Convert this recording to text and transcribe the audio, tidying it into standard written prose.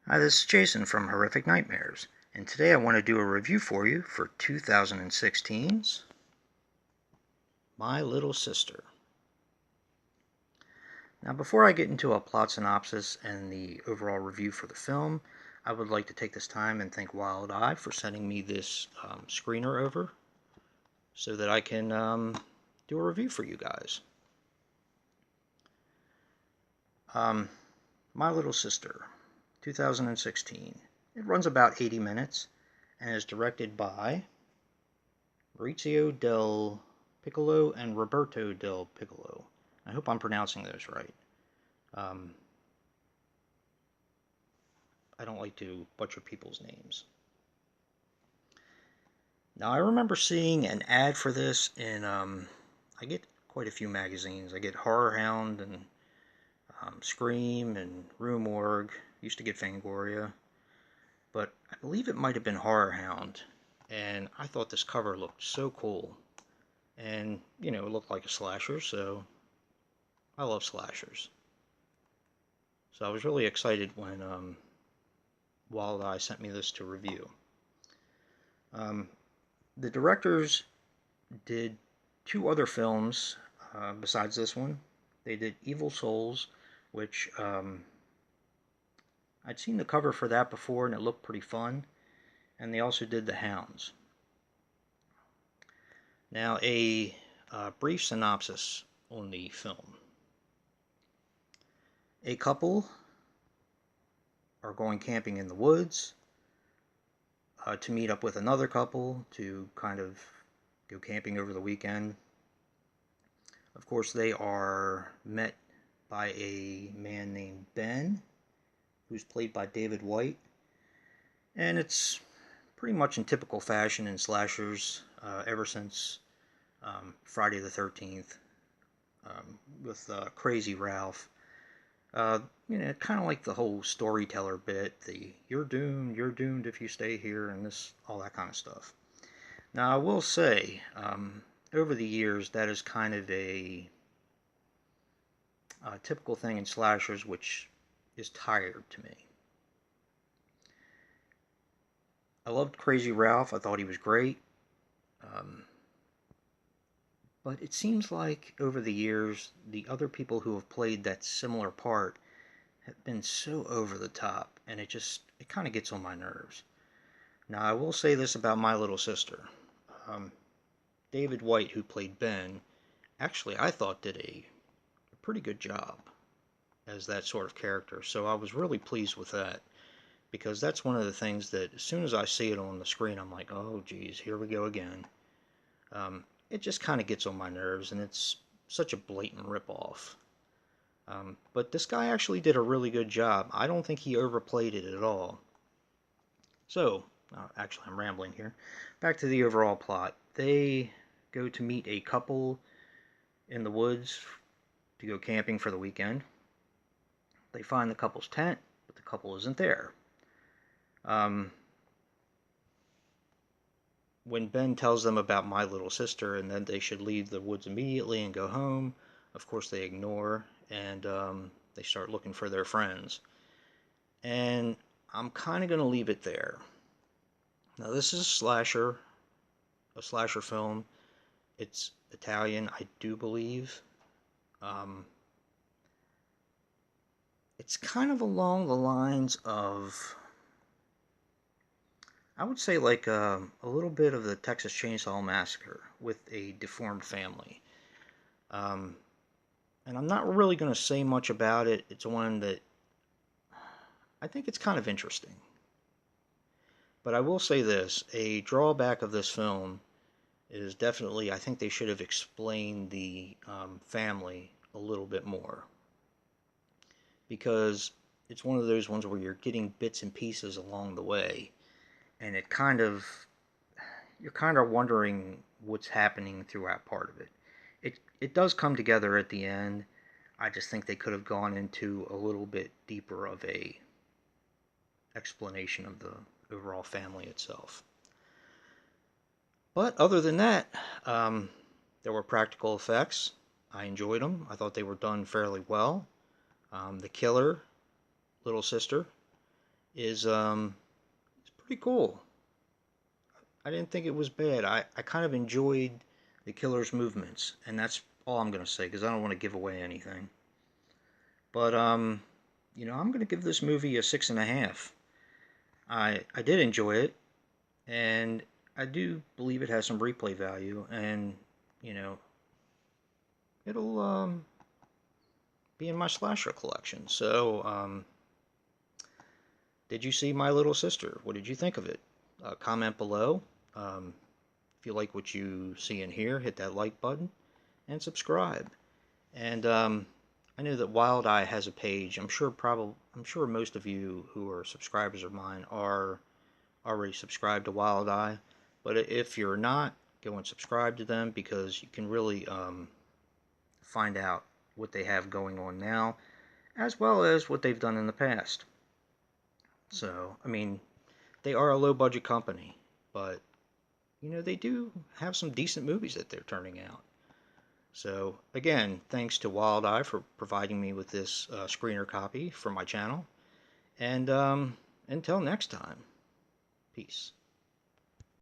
Hi, this is Jason from Horrific Nightmares, and today I want to do a review for you for 2016's My Little Sister. Now, before I get into a plot synopsis and the overall review for the film, I would like to take this time and thank Wild Eye for sending me this screener over so that I can do a review for you guys. My Little Sister, 2016. It runs about 80 minutes and is directed by Maurizio del Piccolo and Roberto del Piccolo. I hope I'm pronouncing those right. I don't like to butcher people's names. Now, I remember seeing an ad for this in, I get quite a few magazines. I get Horror Hound and Scream and Rue Morgue. Used to get Fangoria. But I believe it might have been Horror Hound. And I thought this cover looked so cool. And, you know, it looked like a slasher, so I love slashers. So I was really excited when Wild Eye sent me this to review. The directors did two other films besides this one. They did Evil Souls, which I'd seen the cover for that before and it looked pretty fun. And they also did The Hounds. Now, a brief synopsis on the film. A couple are going camping in the woods to meet up with another couple to kind of go camping over the weekend. Of course, they are met by a man named Ben, who's played by David White, and it's pretty much in typical fashion in slashers ever since Friday the 13th with Crazy Ralph. You know, kind of like the whole storyteller bit, the you're doomed if you stay here, and this, all that kind of stuff. Now, I will say, over the years, that is kind of a typical thing in slashers, which is tired to me. I loved Crazy Ralph. I thought he was great. Um, but it seems like over the years, the other people who have played that similar part have been so over the top, and it kind of gets on my nerves. Now, I will say this about My Little Sister. Um, David White, who played Ben, actually I thought did a pretty good job as that sort of character. So I was really pleased with that because that's one of the things that as soon as I see it on the screen, I'm like, oh, geez, here we go again. It just kind of gets on my nerves, and it's such a blatant ripoff. But this guy actually did a really good job. I don't think he overplayed it at all. So, actually, I'm rambling here. Back to the overall plot. They go to meet a couple in the woods to go camping for the weekend. They find the couple's tent, but the couple isn't there. When Ben tells them about My Little Sister and that they should leave the woods immediately and go home, of course they ignore, and they start looking for their friends. And I'm kind of going to leave it there. Now, this is a slasher film. It's Italian, I do believe. It's kind of along the lines of, I would say, like a little bit of the Texas Chainsaw Massacre with a deformed family. And I'm not really going to say much about it. It's one that I think it's kind of interesting. But I will say this, a drawback of this film is definitely, I think they should have explained the family a little bit more. Because it's one of those ones where you're getting bits and pieces along the way. And you're kind of wondering what's happening throughout part of it. It does come together at the end. I just think they could have gone into a little bit deeper of a explanation of the overall family itself. But other than that, there were practical effects. I enjoyed them. I thought they were done fairly well. The killer, little sister, is pretty cool. I didn't think it was bad. I kind of enjoyed the killer's movements, and that's all I'm gonna say because I don't want to give away anything. But I'm gonna give this movie a 6.5. I did enjoy it, and I do believe it has some replay value, and you know it'll be in my slasher collection. So did you see My Little Sister? What did you think of it? Comment below. Um, if you like what you see in here, hit that like button and subscribe. And I know that Wild Eye has a page. I'm sure most of you who are subscribers of mine are already subscribed to Wild Eye. But if you're not, go and subscribe to them because you can really find out what they have going on now, as well as what they've done in the past. So, I mean, they are a low budget company, but they do have some decent movies that they're turning out. So, again, thanks to Wild Eye for providing me with this screener copy for my channel. And until next time, peace.